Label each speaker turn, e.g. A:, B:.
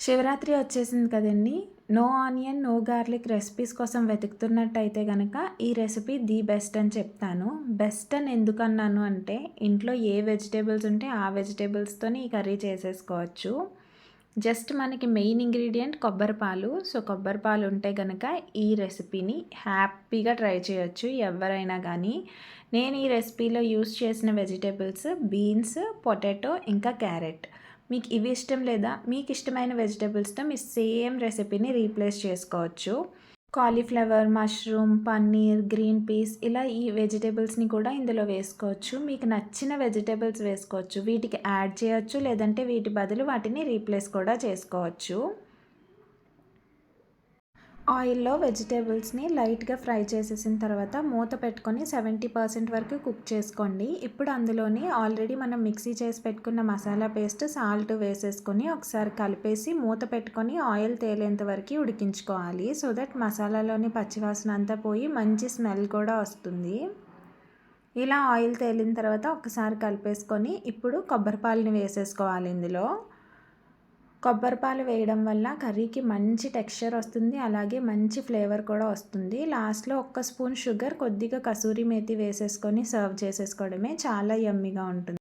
A: శివరాత్రి వచ్చేసింది కదండీ! No onion, no garlic recipes కోసం వెతుకుతున్నట్టయితే గనక ఈ రెసిపీ ది బెస్ట్ అని చెప్తాను. బెస్ట్ అని ఎందుకన్నాను అంటే ఇంట్లో ఏ వెజిటబుల్స్ ఉంటే ఆ వెజిటబుల్స్‌తోని ఈ కర్రీ చేసేసుకోవచ్చు. జస్ట్ మనకి మెయిన్ ఇంగ్రీడియంట్ కొబ్బరి పాలు. సో, కొబ్బరి పాలు ఉంటే గనక ఈ రెసిపీని హ్యాపీగా ట్రై చేయొచ్చు ఎవ్వరైనా గానీ. నేను ఈ రెసిపీలో యూజ్ చేసిన వెజిటబుల్స్ బీన్స్, పొటాటో ఇంకా క్యారెట్. మీకు ఇవి ఇష్టం లేదా? మీకు ఇష్టమైన వెజిటబుల్స్‌తో మీరు సేమ్ రెసిపీని రీప్లేస్ చేసుకోవచ్చు. Cauliflower, mushroom, paneer, green peas ఇలా ఈ వెజిటబుల్స్‌ని కూడా ఇందులో వేసుకోవచ్చు. మీకు నచ్చిన వెజిటబుల్స్ వేసుకోవచ్చు. వీటికి యాడ్ చేయొచ్చు, లేదంటే వీటి బదులు వాటిని రీప్లేస్ కూడా చేసుకోవచ్చు. ఆయిల్‌లో వెజిటబుల్స్‌ని లైట్‌గా ఫ్రై చేసేసిన తర్వాత మూత పెట్టుకొని 70% వరకు కుక్ చేసుకోండి. ఇప్పుడు అందులోని ఆల్రెడీ మనం మిక్సీ చేసి పెట్టుకున్న మసాలా పేస్ట్, సాల్ట్ వేసేసుకొని ఒకసారి కలిపేసి మూత పెట్టుకొని ఆయిల్ తేలేంత వరకు ఉడికించుకోవాలి. సో దట్ మసాలాలోని పచ్చివాసన అంతా పోయి మంచి స్మెల్ కూడా వస్తుంది. ఇలా ఆయిల్ తేలిన తర్వాత ఒకసారి కలిపేసుకొని ఇప్పుడు కొబ్బరి పాలని వేసేసుకోవాలి ఇందులో. కొబ్బరి పాలు వేయడం వల్ల కర్రీకి మంచి టెక్స్చర్ వస్తుంది. అలాగే మంచి ఫ్లేవర్ కూడా వస్తుంది. లాస్ట్‌లో ఒక్క స్పూన్ షుగర్, కొద్దిగా కసూరి మేతి వేసేసుకొని సర్వ్ చేసేసుకోవడమే. చాలా యమ్మీగా ఉంటుంది.